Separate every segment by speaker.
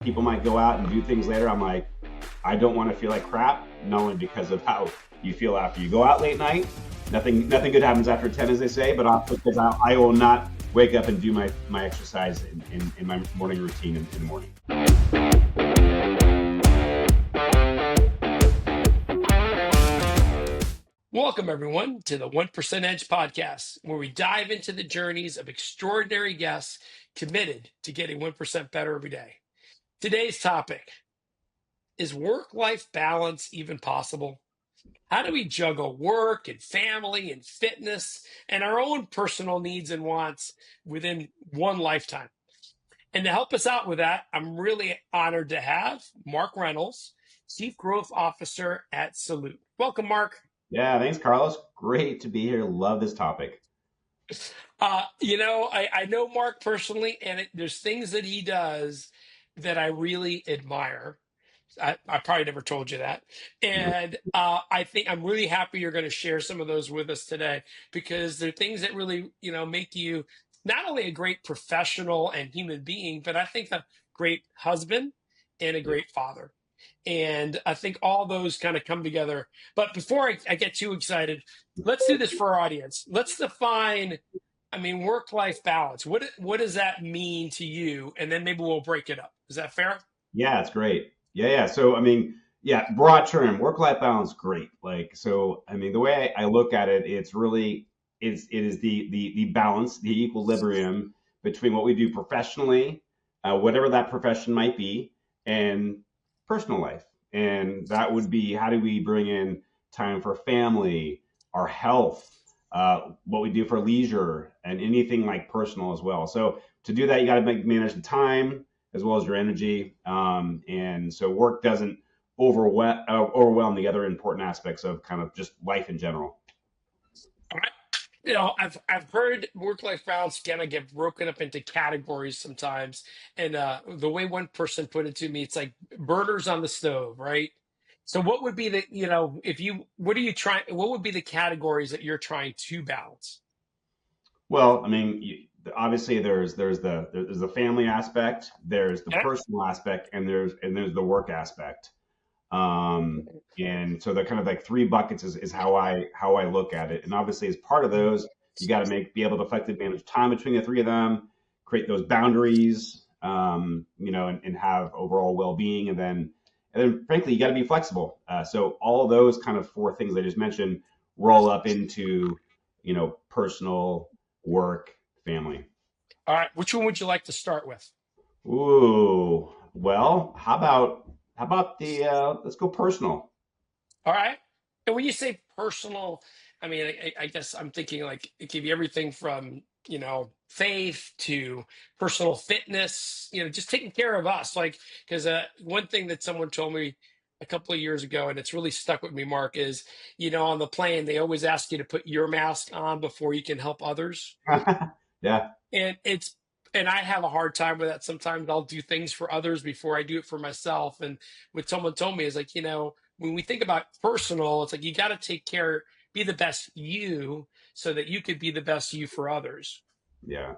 Speaker 1: people might go out and do things later. I'm like, I don't want to feel like crap, not only because of how you feel after you go out late night. Nothing good happens after 10, as they say, but also because I will not wake up and do my exercise in my morning routine in the morning.
Speaker 2: Welcome, everyone, to the 1% Edge podcast, where we dive into the journeys of extraordinary guests committed to getting 1% better every day. Today's topic is work-life balance even possible? How do we juggle work and family and fitness and our own personal needs and wants within one lifetime? And to help us out with that, I'm really honored to have Mark Reynolds, Chief Growth Officer at Salute. Welcome, Mark.
Speaker 1: Yeah, thanks, Carlos. Great to be here. Love this topic.
Speaker 2: I know Mark personally, and there's things that he does that I really admire. I probably never told you that. And I think I'm really happy you're going to share some of those with us today because they're things that really, make you not only a great professional and human being, but I think a great husband and a
Speaker 1: Yeah.
Speaker 2: great father. And I think all those kind of come together. But before I get too excited, let's do this for our audience. Let's define, work-life balance. What does that mean to you? And then maybe we'll break it up. Is that fair?
Speaker 1: Yeah, it's great. Yeah. So, yeah, broad term, work-life balance, great. The way I look at it, it is the balance, the equilibrium between what we do professionally, whatever that profession might be, and personal life. And that would be, how do we bring in time for family, our health, what we do for leisure, and anything like personal as well. So to do that, you got to manage the time as well as your energy. And so work doesn't overwhelm the other important aspects of kind of just life in general.
Speaker 2: All right. I've heard work-life balance kind of get broken up into categories sometimes. And the way one person put it to me, it's like burners on the stove, right? So what would be if you, what are you trying, what would be the categories that you're trying to balance?
Speaker 1: Well, obviously there's the family aspect, there's the
Speaker 2: Yeah.
Speaker 1: personal aspect, and there's the work aspect. Um, and so they're kind of like three buckets is how I look at it. And obviously, as part of those, you got to be able to effectively manage time between the three of them, create those boundaries, and have overall well-being, and then frankly, you got to be flexible. So all of those kind of four things I just mentioned roll up into personal, work, family.
Speaker 2: All right. Which one would you like to start with?
Speaker 1: Ooh, well, how about the let's go personal.
Speaker 2: All right. And when you say personal, I guess I'm thinking like it could be everything from, faith to personal fitness, just taking care of us. Like, because one thing that someone told me a couple of years ago, and it's really stuck with me, Mark, is, on the plane, they always ask you to put your mask on before you can help others.
Speaker 1: Yeah,
Speaker 2: And and I have a hard time with that. Sometimes I'll do things for others before I do it for myself. And what someone told me is like, when we think about personal, it's like you got to take care, be the best you so that you could be the best you for others.
Speaker 1: yeah.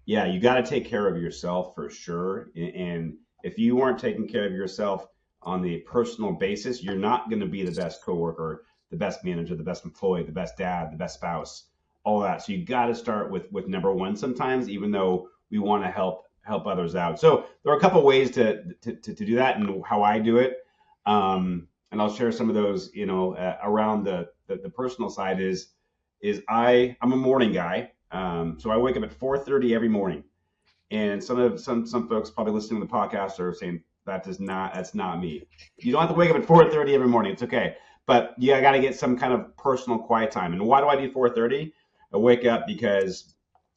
Speaker 1: Yeah, you got to take care of yourself for sure. And if you aren't taking care of yourself on the personal basis, you're not going to be the best coworker, the best manager, the best employee, the best dad, the best spouse, all that. So you got to start with number one sometimes, even though we want to help others out. So there are a couple ways to do that and how I do it. And I'll share some of those, around the personal side is I'm a morning guy. So I wake up at 4:30 every morning, and some folks probably listening to the podcast are saying that's not me. You don't have to wake up at 4:30 every morning. It's okay, but yeah, I got to get some kind of personal quiet time. And why do I do 4:30? I wake up because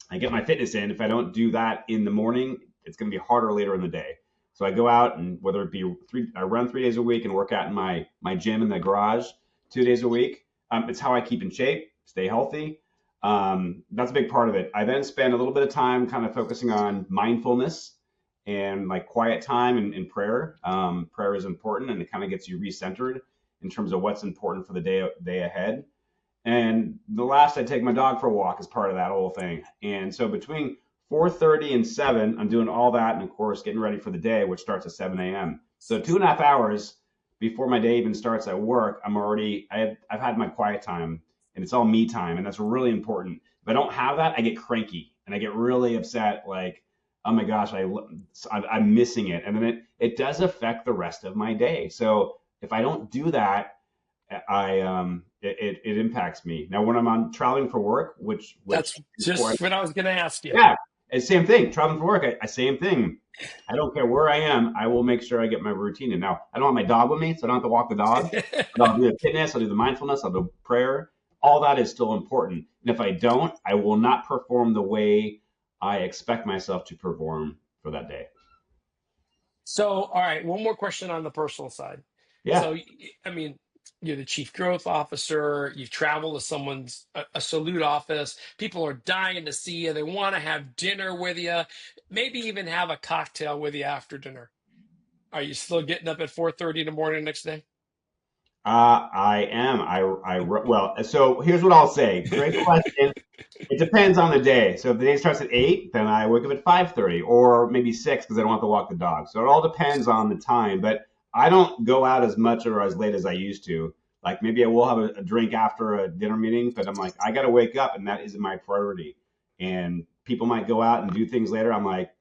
Speaker 1: I get my fitness in. If I don't do that in the morning, it's going to be harder later in the day. So I go out, and whether it be I run 3 days a week and work out in my gym in the garage 2 days a week. It's how I keep in shape, stay healthy. That's a big part of it. I then spend a little bit of time kind of focusing on mindfulness and like quiet time and prayer. Prayer is important, and it kind of gets you recentered in terms of what's important for the day ahead. And the last, I take my dog for a walk as part of that whole thing. And so between 4:30 and 7, I'm doing all that, and of course, getting ready for the day, which starts at 7 a.m. So 2.5 hours before my day even starts at work, I've had my quiet time, and it's all me time, and that's really important. If I don't have that, I get cranky and I get really upset, like, oh my gosh, I'm missing it, and then it does affect the rest of my day. So if I don't do that, it impacts me. Now when I'm on traveling for work, which
Speaker 2: That's
Speaker 1: before
Speaker 2: just what I was going to ask you.
Speaker 1: yeah, it's same thing. Traveling for work, I same thing. I don't care where I am. I will make sure I get my routine in. Now, I don't have my dog with me, so I don't have to walk the dog. But I'll do the fitness, I'll do the mindfulness, I'll do prayer. All that is still important. And if I don't, I will not perform the way I expect myself to perform for that day.
Speaker 2: So, all right, one more question on the personal side.
Speaker 1: Yeah.
Speaker 2: So, I mean, you're the chief growth officer. You've traveled to someone's a salute office. People are dying to see you. They want to have dinner with you, maybe even have a cocktail with you after dinner. Are you still getting up at 4:30 in the morning the next day?
Speaker 1: I am. Well, so here's what I'll say. Great question. It depends on the day. So if the day starts at 8, then I wake up at 5:30 or maybe 6 because I don't have to walk the dog. So it all depends on the time. But I don't go out as much or as late as I used to. Like maybe I will have a drink after a dinner meeting, but I'm like, I got to wake up and that isn't my priority. And people might go out and do things later. I'm like,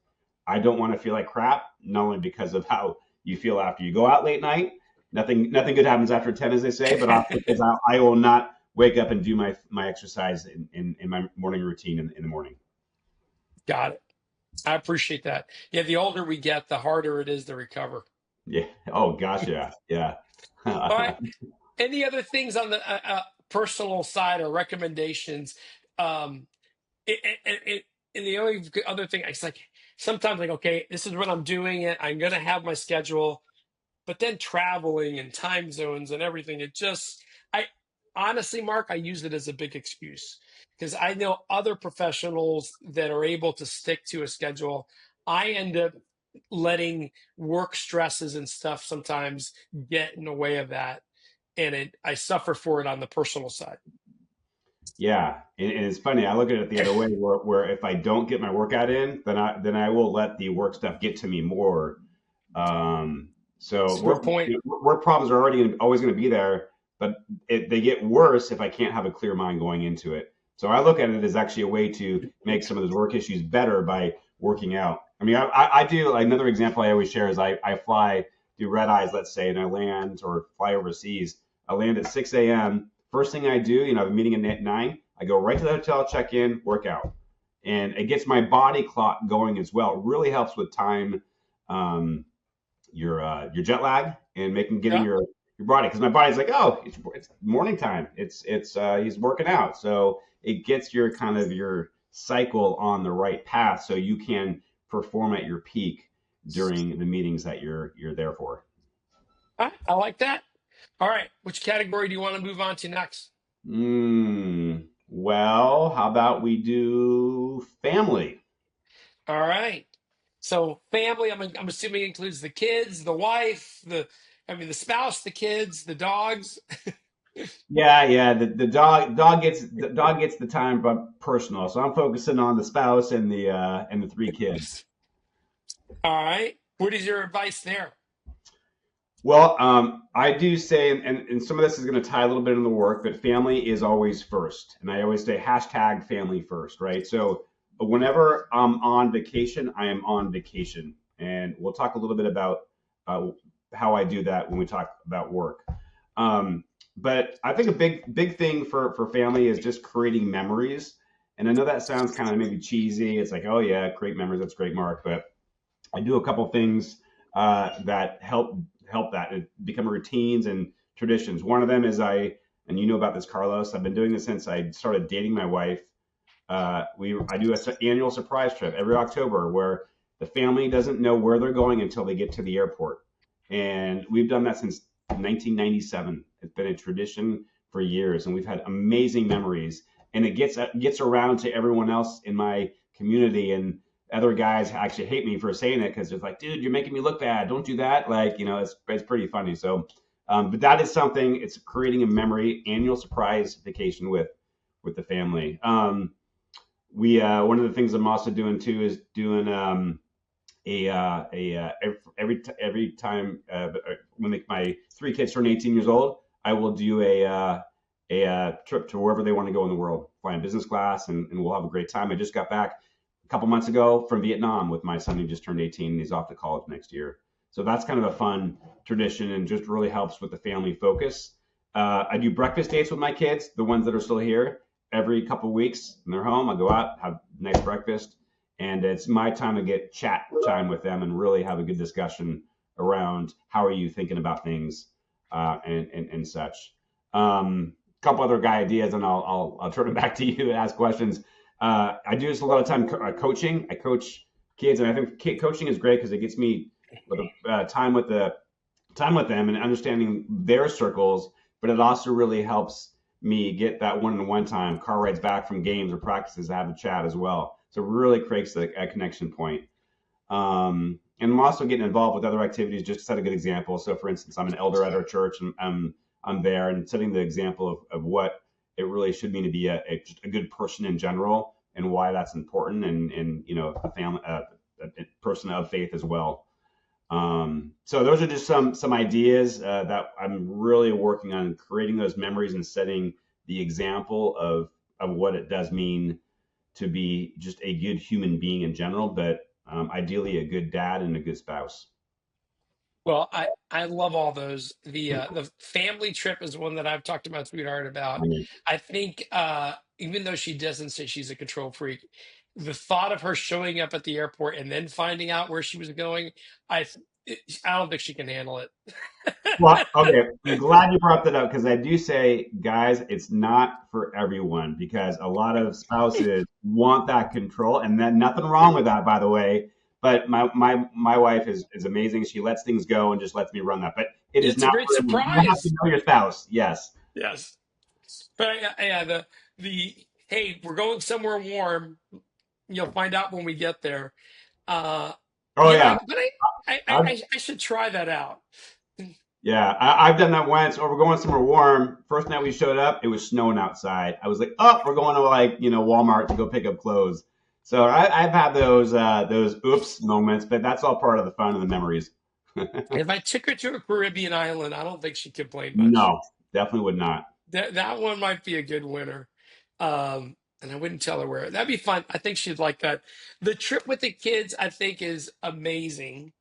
Speaker 1: I don't want to feel like crap, not only because of how you feel after you go out late night. Nothing good happens after 10, as they say, but also because I will not wake up and do my exercise in my morning routine in the morning.
Speaker 2: Got it. I appreciate that. Yeah, the older we get, the harder it is to recover.
Speaker 1: Yeah. Oh gosh, yeah, yeah.
Speaker 2: All right. Any other things on the personal side or recommendations? Um, and the only other thing, it's like sometimes like, okay, this is when I'm doing it. I'm gonna have my schedule, but then traveling and time zones and everything, I honestly, Mark, I use it as a big excuse because I know other professionals that are able to stick to a schedule. I end up letting work stresses and stuff sometimes get in the way of that, and I suffer for it on the personal side.
Speaker 1: Yeah, and it's funny. I look at it the other way, where if I don't get my workout in, then I will let the work stuff get to me more. So
Speaker 2: It's a good point.
Speaker 1: work problems are always going to be there, but they get worse if I can't have a clear mind going into it. So I look at it as actually a way to make some of those work issues better by working out. I mean, I do another example I always share is I fly, do red eyes, let's say, and I land or fly overseas. I land at 6 a.m. First thing I do, I have a meeting at 9. I go right to the hotel, check in, work out, and it gets my body clock going as well. It really helps with time, um, your jet lag, and making getting
Speaker 2: Yeah.
Speaker 1: your body, because my body's like, oh, it's morning time. It's he's working out, so it gets your cycle on the right path, so you can perform at your peak during the meetings that you're there for.
Speaker 2: I like that. All right. Which category do you want to move on to next?
Speaker 1: Well, how about we do family?
Speaker 2: All right. So family, I'm assuming includes the kids, the wife, the spouse, the kids, the dogs.
Speaker 1: Yeah, yeah. The dog gets the time, but personal. So I'm focusing on the spouse and the 3 kids.
Speaker 2: All right. What is your advice there?
Speaker 1: Well, I do say, and some of this is going to tie a little bit in the work, but family is always first. And I always say hashtag family first, right? So whenever I'm on vacation, I am on vacation. And we'll talk a little bit about uh, how I do that when we talk about work. Um, but I think a big thing for family is just creating memories. And I know that sounds kind of maybe cheesy. It's like, oh yeah, create memories. That's great, Mark. But I do a couple things that help that and become routines and traditions. One of them is and you know about this, Carlos. I've been doing this since I started dating my wife. I do an annual surprise trip every October where the family doesn't know where they're going until they get to the airport, and we've done that since 1997. It's been a tradition for years, and we've had amazing memories. And it gets around to everyone else in my community, and other guys actually hate me for saying it because they're like, dude, you're making me look bad. Don't do that. Like, it's pretty funny. So, but that is something. It's creating a memory, annual surprise vacation with the family. we one of the things I'm also doing too is doing every time when my three kids turn 18 years old, I will do a trip to wherever they want to go in the world, flying business class, and we'll have a great time. I just got back a couple months ago from Vietnam with my son who just turned 18 and he's off to college next year. So that's kind of a fun tradition and just really helps with the family focus. I do breakfast dates with my kids, the ones that are still here, every couple weeks. When they're home, I go out, have a nice breakfast, and it's my time to get chat time with them and really have a good discussion around how are you thinking about things and such. Couple other guy ideas, and I'll turn it back to you to ask questions. I do this a lot of time coaching. I coach kids, and I think coaching is great because it gets me with time with them and understanding their circles, but it also really helps me get that one-on-one time, car rides back from games or practices to have a chat as well. So it really creates a connection point. And I'm also getting involved with other activities just to set a good example. So for instance, I'm an elder at our church and I'm there and setting the example of what it really should mean to be just a good person in general and why that's important and a family, a person of faith as well. So those are just some ideas that I'm really working on creating those memories and setting the example of what it does mean to be just a good human being in general, but ideally a good dad and a good spouse.
Speaker 2: Well, I love all those. The family trip is one that I've talked to my sweetheart about.
Speaker 1: Mhm.
Speaker 2: I think even though she doesn't say she's a control freak, the thought of her showing up at the airport and then finding out where she was going, I I don't think she can handle it.
Speaker 1: Well, okay, I'm glad you brought that up because I do say, guys, it's not for everyone because a lot of spouses want that control, and then nothing wrong with that, by the way. But my wife is amazing. She lets things go and just lets me run that. But it is
Speaker 2: It's a
Speaker 1: not
Speaker 2: great
Speaker 1: for everyone. You have to
Speaker 2: surprise.
Speaker 1: know your spouse. Yes.
Speaker 2: Yes, but yeah, the hey, we're going somewhere warm. You'll find out when we get there. Uh,
Speaker 1: Oh
Speaker 2: yeah,
Speaker 1: yeah. I've,
Speaker 2: I should try that out.
Speaker 1: yeah. I've done that once. Or we're going somewhere warm. First night we showed up, it was snowing outside. I was like, oh, we're going to Walmart to go pick up clothes. So I've had those oops moments, but that's all part of the fun and the memories.
Speaker 2: If I took her to a Caribbean island, I don't think she'd complain much.
Speaker 1: No, definitely would not.
Speaker 2: That one might be a good winner. And I wouldn't tell her where. That'd be fun. I think she'd like that. The trip with the kids, I think, is amazing.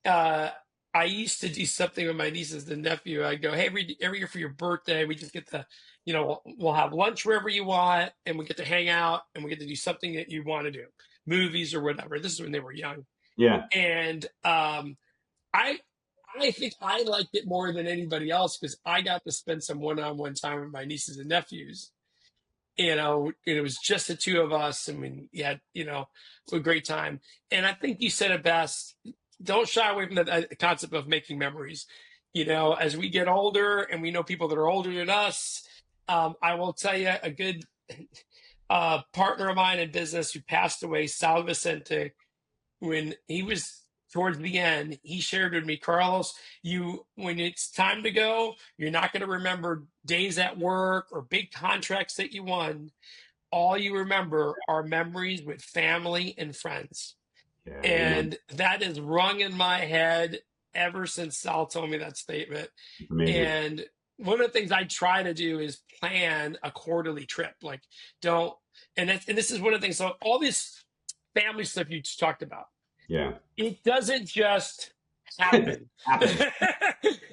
Speaker 2: uh, I used to do something with my nieces and nephew. I'd go, hey, every year for your birthday, we just get to, we'll have lunch wherever you want, and we get to hang out, and we get to do something that you want to do, movies or whatever. This is when they were young,
Speaker 1: Yeah,
Speaker 2: and I, I think I liked it more than anybody else because I got to spend some one-on-one time with my nieces and nephews. And it was just the two of us, and we had, a great time. And I think you said it best. Don't shy away from the concept of making memories. As we get older and we know people that are older than us, I will tell you a good partner of mine in business who passed away, Sal Vicente, when he was towards the end, he shared with me, Carlos, when it's time to go, you're not going to remember days at work or big contracts that you won. All you remember are memories with family and friends.
Speaker 1: yeah, amen.
Speaker 2: And that is rung in my head ever since Sal told me that statement.
Speaker 1: It's amazing.
Speaker 2: And one of the things I try to do is plan a quarterly trip. Like, don't, and this is one of the things. So all this family stuff you just talked about,
Speaker 1: Yeah,
Speaker 2: it doesn't just
Speaker 1: it
Speaker 2: happen.
Speaker 1: happens.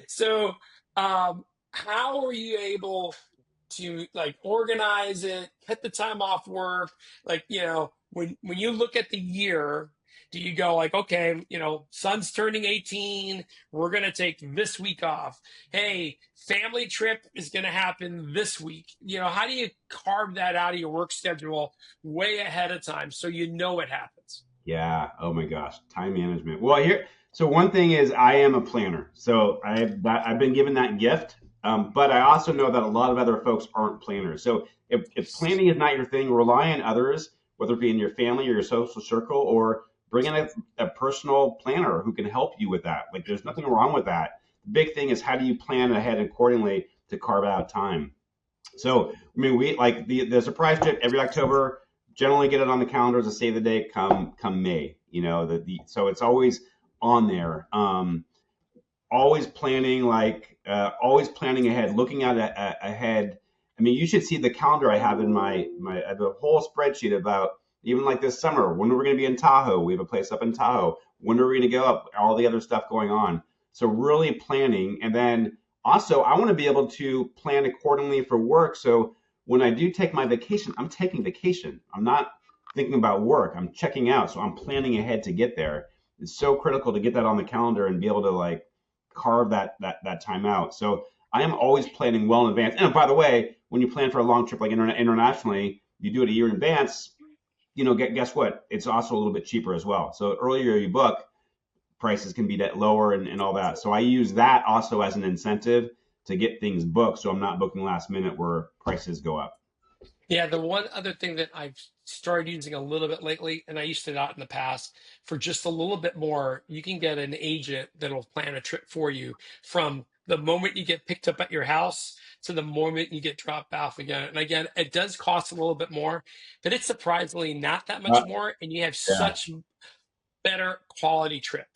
Speaker 2: So, how are you able to like organize it, cut the time off work? Like, when you look at the year, do you go like, okay, son's turning 18, we're gonna take this week off. Hey, family trip is gonna happen this week. How do you carve that out of your work schedule way ahead of time so you know it happens?
Speaker 1: Yeah. Oh my gosh, time management. Well, here. So one thing is, I am a planner. So I've been given that gift, but I also know that a lot of other folks aren't planners. So if planning is not your thing, rely on others, whether it be in your family or your social circle, or bring in a personal planner who can help you with that. Like, there's nothing wrong with that. The big thing is how do you plan ahead accordingly to carve out time. So, I mean, we like the surprise trip every October. generally get it on the calendar as a save the day come May. So it's always on there. Always planning, always planning ahead, looking at ahead. I mean, you should see the calendar I have in my I have a whole spreadsheet about even like this summer. When are we going to be in Tahoe? We have a place up in Tahoe. When are we going to go up? All the other stuff going on. So really planning, and then also I want to be able to plan accordingly for work. So when I do take my vacation, I'm taking vacation. I'm not thinking about work. I'm checking out. So I'm planning ahead to get there. It's so critical to get that on the calendar and be able to like carve that time out. So I am always planning well in advance. And by the way, when you plan for a long trip like internationally, you do it a year in advance. Guess what? It's also a little bit cheaper as well. So earlier you book, prices can be that lower and all that. So I use that also as an incentive to get things booked. So I'm not booking last minute where prices go up.
Speaker 2: Yeah, the one other thing that I've started using a little bit lately, and I used to not in the past, for just a little bit more, you can get an agent that'll plan a trip for you from the moment you get picked up at your house to the moment you get dropped off again. And again, it does cost a little bit more, but it's surprisingly not that much more, and you have
Speaker 1: Yeah.
Speaker 2: such better quality trip.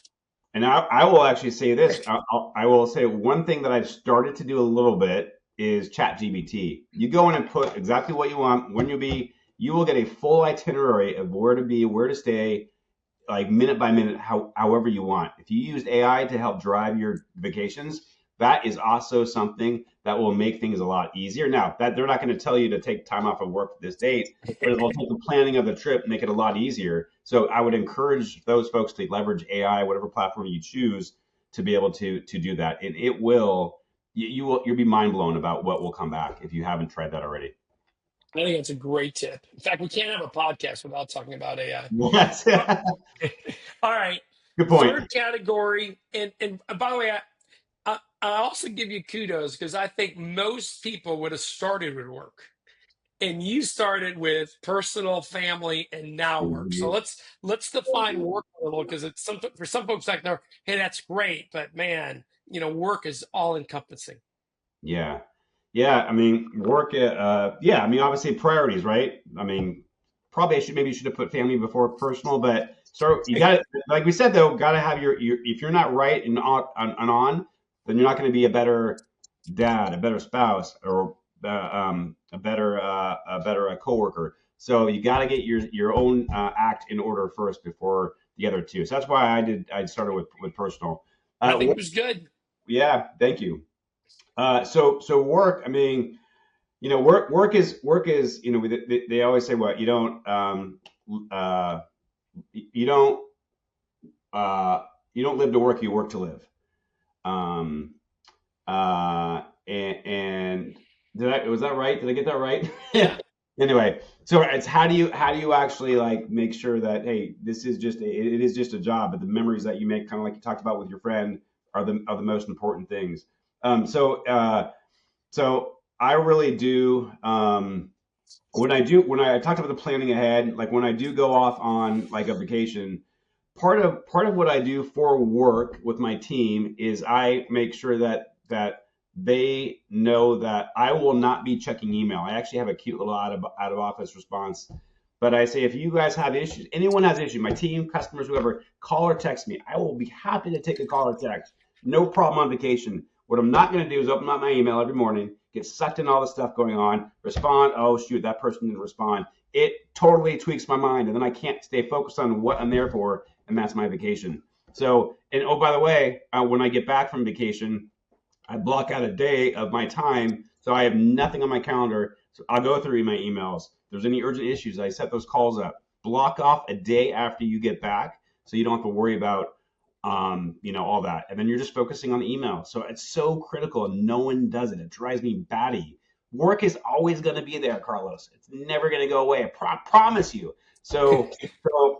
Speaker 1: And I will actually say this. I will say one thing that I've started to do a little bit is chat GBT. You go in and put exactly what you want, when you'll be, you will get a full itinerary of where to be, where to stay, like minute by minute, however you want. If you use AI to help drive your vacations, that is also something that will make things a lot easier. Now, that they're not going to tell you to take time off of work for this date, but it will take the planning of the trip, make it a lot easier. So I would encourage those folks to leverage AI, whatever platform you choose, to be able to do that, and it will. You'll be mind blown about what will come back if you haven't tried that already.
Speaker 2: I think that's a great tip. In fact, we can't have a podcast without talking about AI.
Speaker 1: Yes.
Speaker 2: All right.
Speaker 1: Good point.
Speaker 2: Third category, and by the way, I also give you kudos because I think most people would have started with work, and you started with personal, family, and now work. So let's define work a little because it's for some folks like there, hey, that's great, but man, work is all encompassing.
Speaker 1: Yeah. Yeah. I mean, work, yeah. I mean, obviously priorities, right? I mean, probably maybe you should have put family before personal, but you got to, like we said, though, got to have if you're not right and on, then you're not going to be a better dad, a better spouse, or a better coworker. So you got to get your own act in order first before the other two. So that's why I started with personal.
Speaker 2: I think it was good.
Speaker 1: Yeah. Thank you. So work. I mean, work is. They always say what uh, you don't you don't live to work, you work to live. Um, and was that right? Did I get that right?
Speaker 2: Yeah.
Speaker 1: Anyway, so it's how do you actually like make sure that, hey, this is it is just a job, but the memories that you make, kind of like you talked about with your friend, are the most important things. So I really do. When I talked about the planning ahead, like when I do go off on like a vacation, part of what I do for work with my team is I make sure that they know that I will not be checking email. I actually have a cute little out of office response. But I say, if you guys have issues, anyone has issues, my team, customers, whoever, call or text me. I will be happy to take a call or text. No problem on vacation. What I'm not going to do is open up my email every morning, get sucked in all the stuff going on, respond. Oh, shoot, that person didn't respond. It totally tweaks my mind. And then I can't stay focused on what I'm there for. And that's my vacation. So, and oh, by the way, when I get back from vacation, I block out a day of my time. So I have nothing on my calendar. So I'll go through my emails. If there's any urgent issues, I set those calls up. Block off a day after you get back so you don't have to worry about all that. And then you're just focusing on the email. So it's so critical and no one does it. It drives me batty. Work is always going to be there, Carlos. It's never going to go away. I promise you. So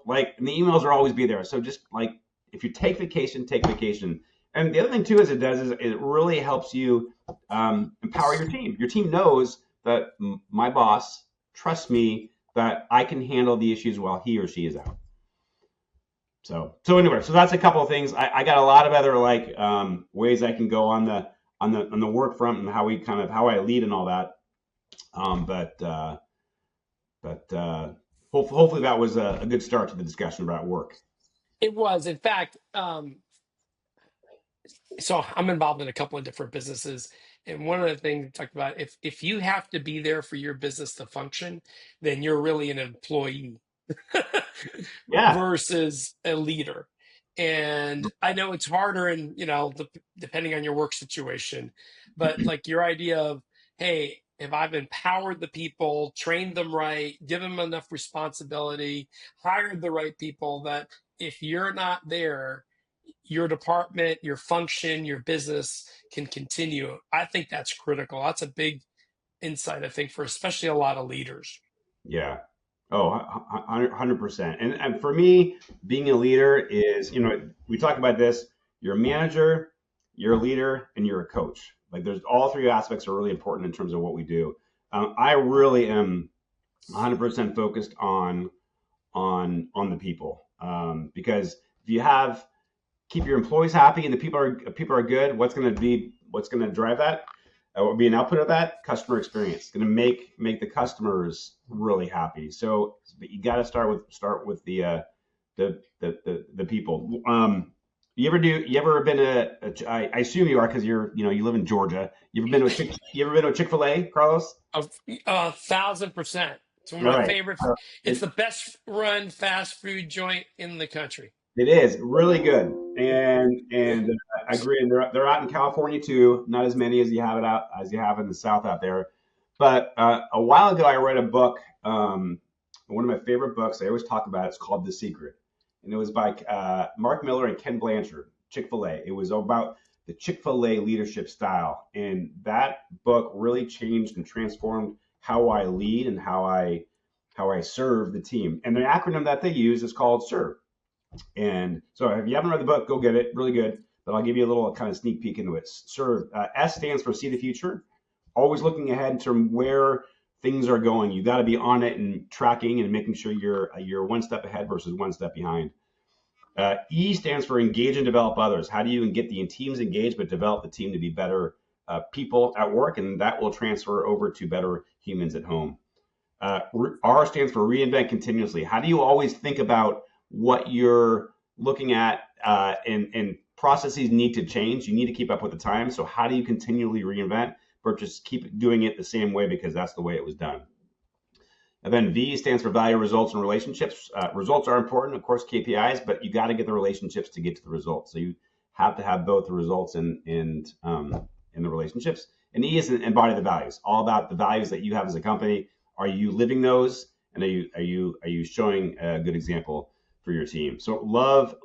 Speaker 1: like the emails will always be there. So just like if you take vacation, take vacation. And the other thing too is it really helps you empower your team. Your team knows that my boss trusts me that I can handle the issues while he or she is out. So anyway, so that's a couple of things. I got a lot of other like ways I can go on the work front and how I lead and all that. But Hopefully that was a good start to the discussion about work.
Speaker 2: It was, in fact, so I'm involved in a couple of different businesses, and one of the things we talked about, if you have to be there for your business to function, then you're really an employee
Speaker 1: Yeah,
Speaker 2: versus a leader. And I know it's harder, and depending on your work situation, but like your idea of, hey, if I've empowered the people, trained them right, given them enough responsibility, hired the right people, that if you're not there, your department, your function, your business can continue. I think that's critical. That's a big insight, I think, for especially a lot of leaders.
Speaker 1: yeah. Oh, 100%. And for me, being a leader is, we talk about this. You're a manager, you're a leader, and you're a coach. Like there's all three aspects are really important in terms of what we do. I really am 100% focused on the people, because if you have keep your employees happy and the people are good, what's going to drive that? Will be an output of that customer experience. It's going to make the customers really happy. So, but you got to start with the people. You ever been I assume you are because you live in Georgia. You ever been to a Chick-fil-A, Carlos?
Speaker 2: A 1,000%. It's one of
Speaker 1: All
Speaker 2: my
Speaker 1: right.
Speaker 2: favorite. It's
Speaker 1: It,
Speaker 2: the best run fast food joint in the country.
Speaker 1: It is really good, and I agree. And they're out in California too. Not as many as you have in the South out there. But a while ago, I read a book. One of my favorite books. I always talk about. It's called The Secret, and it was by Mark Miller and Ken Blanchard. Chick-fil-A. It was about the Chick-fil-A leadership style, and that book really changed and transformed how I lead and how I serve the team. And the acronym that they use is called SERVE. And so if you haven't read the book, go get it. Really good. But I'll give you a little kind of sneak peek into it. Sort of, S stands for see the future. Always looking ahead to where things are going. You got to be on it and tracking and making sure you're one step ahead versus one step behind. E stands for engage and develop others. How do you get the teams engaged, but develop the team to be better people at work, and that will transfer over to better humans at home. R stands for reinvent continuously. How do you always think about what you're looking at, and processes need to change? You need to keep up with the times. So how do you continually reinvent versus keep doing it the same way because that's the way it was done? And then V stands for value, results, and relationships. Results are important, of course, KPIs, but you got to get the relationships to get to the results. So you have to have both the results and the relationships. And E is embody the values, all about the values that you have as a company. Are you living those, and are you showing a good example for your team? So love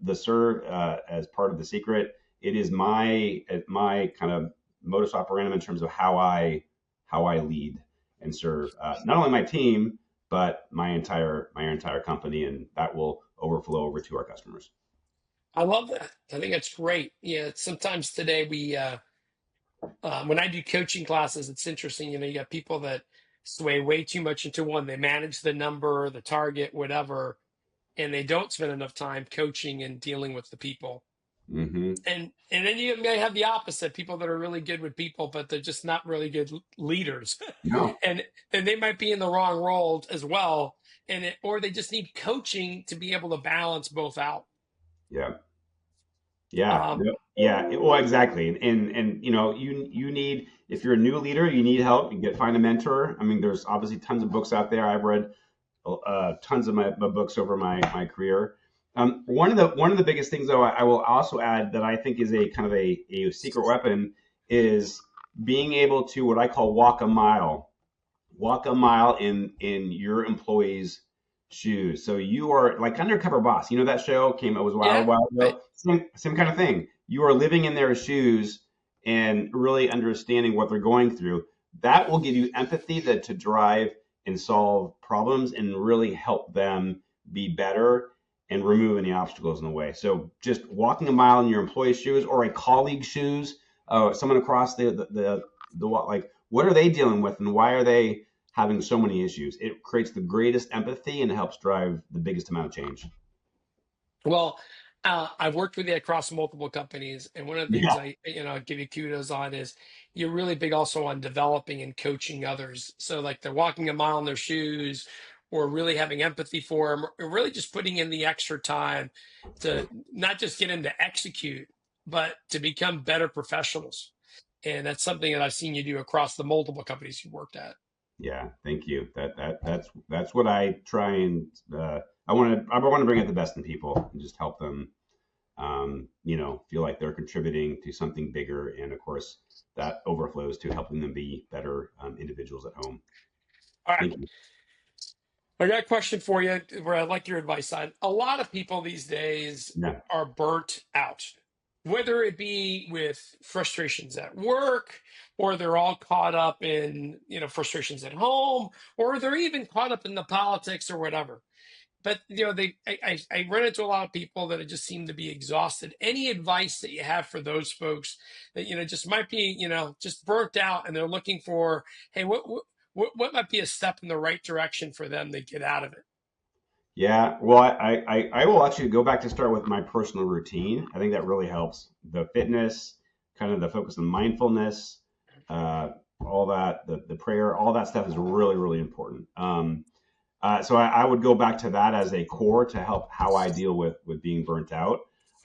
Speaker 1: the serve as part of the secret. It is my kind of modus operandi in terms of how I lead and serve not only my team but my entire company, and that will overflow over to our customers.
Speaker 2: I love that. I think that's great. Yeah, sometimes today when I do coaching classes, it's interesting. You got people that sway way too much into one. They manage the number, the target, whatever, and they don't spend enough time coaching and dealing with the people.
Speaker 1: Hmm.
Speaker 2: And then you may have the opposite, people that are really good with people, but they're just not really good leaders.
Speaker 1: No.
Speaker 2: and they might be in the wrong role as well. Or they just need coaching to be able to balance both out.
Speaker 1: Yeah. Yeah,
Speaker 2: Um,
Speaker 1: yep. Yeah. Well, exactly. And you need, if you're a new leader, you need help. You find a mentor. I mean, there's obviously tons of books out there. I've read tons of my books over my career. One of the biggest things, though, I will also add that I think is a kind of a secret weapon is being able to what I call walk a mile in your employees' shoes. So you are like Undercover Boss. You know that show came, it was a
Speaker 2: yeah,
Speaker 1: while
Speaker 2: I,
Speaker 1: ago. Same kind of thing. You are living in their shoes and really understanding what they're going through. That will give you empathy to drive and solve problems and really help them be better and remove any obstacles in the way. So just walking a mile in your employee's shoes or a colleague's shoes, someone across the like, what are they dealing with and why are they having so many issues? It creates the greatest empathy and helps drive the biggest amount of change.
Speaker 2: well, I've worked with you across multiple companies, and one of the things
Speaker 1: Yeah.
Speaker 2: I give you kudos on is you're really big also on developing and coaching others. So like they're walking a mile in their shoes, or really having empathy for them, or really just putting in the extra time to not just get into execute, but to become better professionals. And that's something that I've seen you do across the multiple companies you've worked at.
Speaker 1: Yeah, thank you. That's what I try and I want to bring out the best in people and just help them, feel like they're contributing to something bigger, and of course that overflows to helping them be better individuals at home.
Speaker 2: All right.
Speaker 1: Thank you.
Speaker 2: I got a question for you where I'd like your advice on. A lot of people these days
Speaker 1: Yeah,
Speaker 2: are burnt out, whether it be with frustrations at work, or they're all caught up in, frustrations at home, or they're even caught up in the politics or whatever. But I run into a lot of people that just seem to be exhausted. Any advice that you have for those folks that just might be just burnt out, and they're looking for, hey, what might be a step in the right direction for them to get out of it?
Speaker 1: yeah. Well, I will actually go back to start with my personal routine. I think that really helps. The fitness, kind of the focus on mindfulness, uh, all that, the prayer, all that stuff is really, really important. So I would go back to that as a core to help how I deal with being burnt out.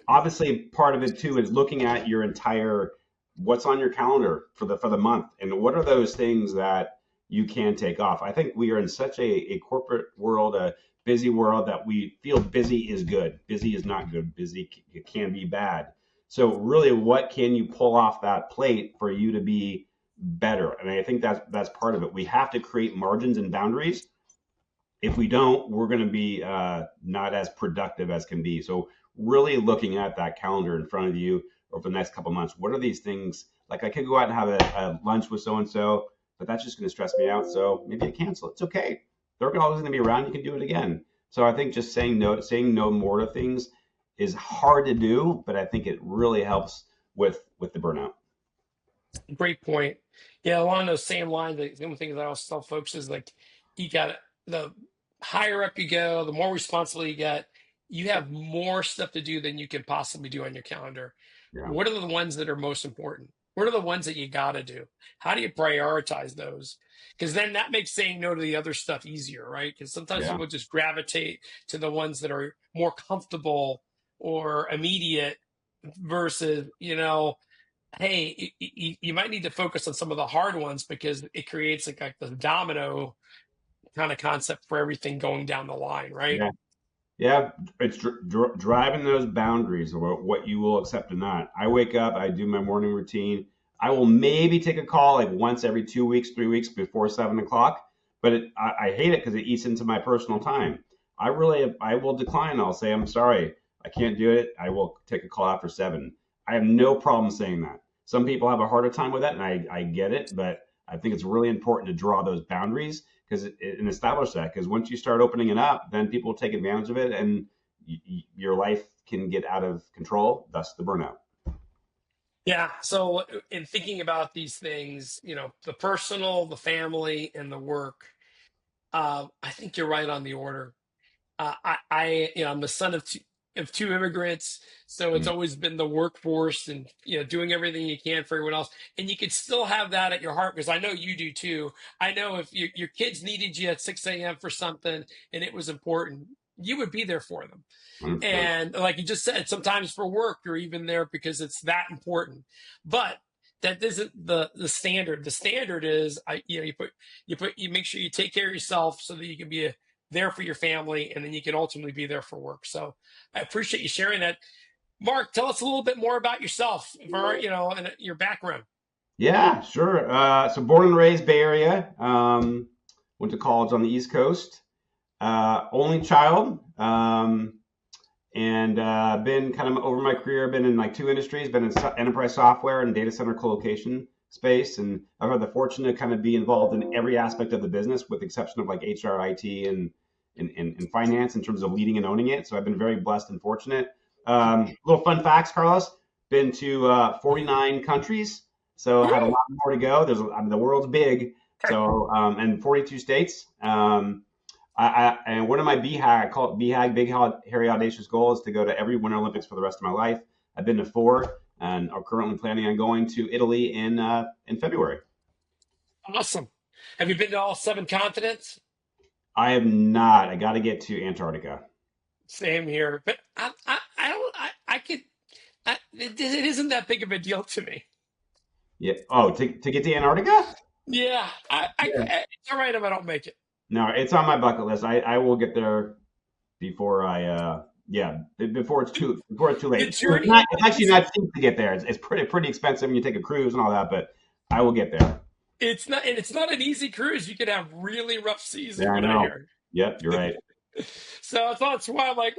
Speaker 1: Obviously, part of it too is looking at your entire what's on your calendar for the month, and what are those things that you can take off. I think we are in such a corporate world, a busy world, that we feel busy is good. Busy is not good. Busy it can be bad. So really, what can you pull off that plate for you to be better? And I think that's part of it. We have to create margins and boundaries. If we don't, we're going to be not as productive as can be. So really looking at that calendar in front of you over the next couple of months, what are these things? Like I could go out and have a lunch with so and so, but that's just going to stress me out. So maybe I cancel. It's okay. They're always going to be around. You can do it again. So I think just saying no more to things is hard to do, but I think it really helps with the burnout.
Speaker 2: Great point. Yeah, along those same lines, the only thing that I always tell folks is like, you got the higher up you go, the more responsible you get, you have more stuff to do than you can possibly do on your calendar.
Speaker 1: Yeah.
Speaker 2: What are the ones that are most important? What are the ones that you got to do? How do you prioritize those? Because then that makes saying no to the other stuff easier, right? Because sometimes
Speaker 1: Yeah.
Speaker 2: people just gravitate to the ones that are more comfortable or immediate versus, hey, you might need to focus on some of the hard ones because it creates like the domino kind of concept for everything going down the line, right?
Speaker 1: Yeah. Yeah, it's driving those boundaries of what you will accept or not. I wake up, I do my morning routine. I will maybe take a call like once every 2 weeks, 3 weeks before 7 o'clock, but I hate it because it eats into my personal time. I will decline. I'll say, I'm sorry, I can't do it. I will take a call after 7. I have no problem saying that. Some people have a harder time with that, and I get it, but I think it's really important to draw those boundaries because and establish that, because once you start opening it up, then people will take advantage of it, and your life can get out of control, thus the burnout.
Speaker 2: Yeah. So in thinking about these things, the personal, the family, and the work, I think you're right on the order. I'm the son of two immigrants, so it's
Speaker 1: Mm,
Speaker 2: always been the workforce and doing everything you can for everyone else, and you could still have that at your heart because I know you do too. I know if your kids needed you at 6 a.m. for something and it was important, you would be there for them.
Speaker 1: 100%.
Speaker 2: And like you just said, sometimes for work, you're even there because it's that important. But that isn't the standard. The standard is you make sure you take care of yourself so that you can be there for your family, and then you can ultimately be there for work. So I appreciate you sharing that. Mark, tell us a little bit more about yourself, and your background.
Speaker 1: Yeah, sure. So born and raised Bay Area. Went to college on the East Coast. Only child. And been kind of over my career, been in like two industries, been in enterprise software and data center colocation space. And I've had the fortune to kind of be involved in every aspect of the business with the exception of like HR, IT, and finance in terms of leading and owning it. So I've been very blessed and fortunate. Little fun facts, Carlos. Been to 49 countries, so I have a lot more to go. The world's big, so and 42 states. And one of my BHAG, I call it BHAG, Big Hairy Audacious Goal, is to go to every Winter Olympics for the rest of my life. I've been to 4, and are currently planning on going to Italy in February.
Speaker 2: Awesome. Have you been to all 7 continents?
Speaker 1: I have not. I got to get to Antarctica.
Speaker 2: Same here, but I don't, I could, it isn't that big of a deal to me.
Speaker 1: Yeah. Oh, to get to Antarctica?
Speaker 2: Yeah,
Speaker 1: Yeah.
Speaker 2: it's all right if I don't make it.
Speaker 1: No, it's on my bucket list. I will get there before yeah, before it's too
Speaker 2: The
Speaker 1: late.
Speaker 2: journey
Speaker 1: It's actually not cheap to get there. It's pretty expensive when you take a cruise and all that, but I will get there.
Speaker 2: It's not, and it's not an easy cruise. You could have really rough seas, is
Speaker 1: Yeah, I
Speaker 2: what I
Speaker 1: know.
Speaker 2: hear.
Speaker 1: Yep, you're right.
Speaker 2: So that's why I'm like,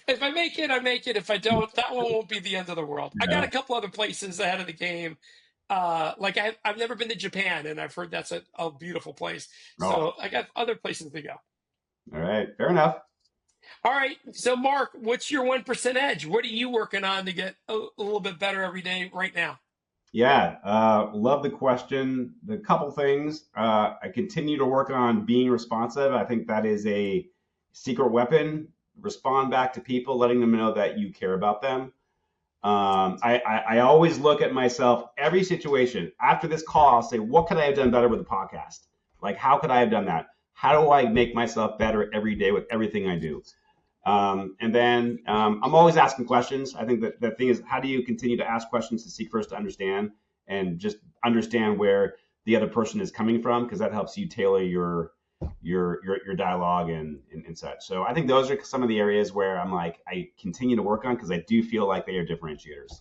Speaker 2: if I make it, I make it. If I don't, that one won't be the end of the world. I got
Speaker 1: Yeah.
Speaker 2: a couple other places ahead of the game. Like I've never been to Japan, and I've heard that's a beautiful place.
Speaker 1: Oh,
Speaker 2: So I got other places to go.
Speaker 1: all right. Fair enough.
Speaker 2: All right. So Mark, what's your 1% edge? What are you working on to get a little bit better every day right now?
Speaker 1: Yeah, love the question. The couple things. I continue to work on being responsive. I think that is a secret weapon. Respond back to people, letting them know that you care about them. I always look at myself, every situation. After this call, I'll say, what could I have done better with the podcast? Like, how could I have done that? How do I make myself better every day with everything I do? And then I'm always asking questions. I think that the thing is, how do you continue to ask questions to seek first to understand and just understand where the other person is coming from, because that helps you tailor your dialogue and such. So I think those are some of the areas where I'm like I continue to work on because I do feel like they are differentiators.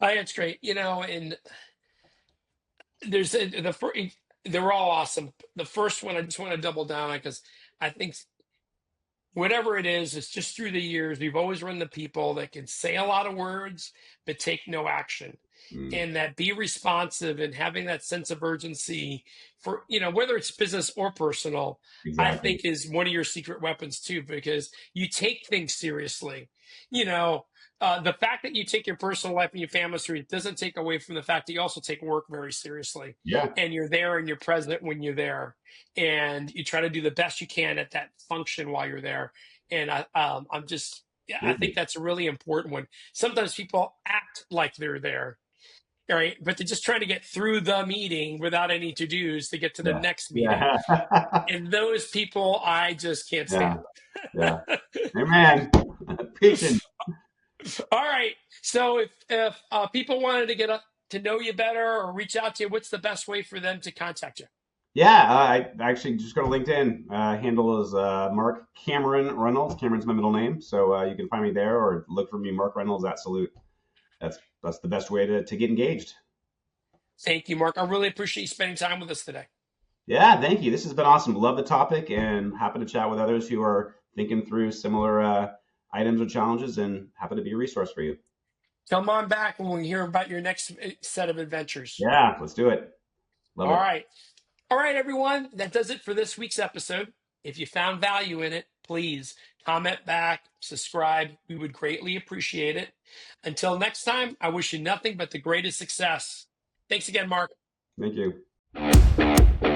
Speaker 2: I think it's great, and there's they're all awesome. The first one I just want to double down on because I think whatever it is, it's just through the years, we've always run the people that can say a lot of words, but take no action.
Speaker 1: Mm,
Speaker 2: And that be responsive and having that sense of urgency for, whether it's business or personal, I
Speaker 1: exactly.
Speaker 2: think is one of your secret weapons too, because you take things seriously. You know, the fact that you take your personal life and your family seriously doesn't take away from the fact that you also take work very seriously
Speaker 1: Yeah.
Speaker 2: and you're there and you're present when you're there and you try to do the best you can at that function while you're there. And I'm just, yeah, I
Speaker 1: Thank
Speaker 2: think
Speaker 1: you.
Speaker 2: that's a really important one. Sometimes people act like they're there, right? But they're just trying to get through the meeting without any to dos to get to the
Speaker 1: Yeah.
Speaker 2: next meeting.
Speaker 1: Yeah.
Speaker 2: And those people, I just can't
Speaker 1: Yeah.
Speaker 2: stand.
Speaker 1: Yeah. Amen. Preaching.
Speaker 2: All right. So if people wanted to to know you better or reach out to you, what's the best way for them to contact you?
Speaker 1: Yeah, I actually just go to LinkedIn. Handle is Mark Cameron Reynolds. Cameron's my middle name, so you can find me there or look for me, Mark Reynolds at Salute. That's the best way to get engaged.
Speaker 2: Thank you, Mark. I really appreciate you spending time with us today.
Speaker 1: Yeah, thank you. This has been awesome. Love the topic and happy to chat with others who are thinking through similar items or challenges and happy to be a resource for you.
Speaker 2: Come on back when we hear about your next set of adventures.
Speaker 1: Yeah, let's do it. Love
Speaker 2: All
Speaker 1: it.
Speaker 2: right. All right, everyone. That does it for this week's episode. If you found value in it, please comment back, subscribe. We would greatly appreciate it. Until next time, I wish you nothing but the greatest success. Thanks again, Mark.
Speaker 1: Thank you.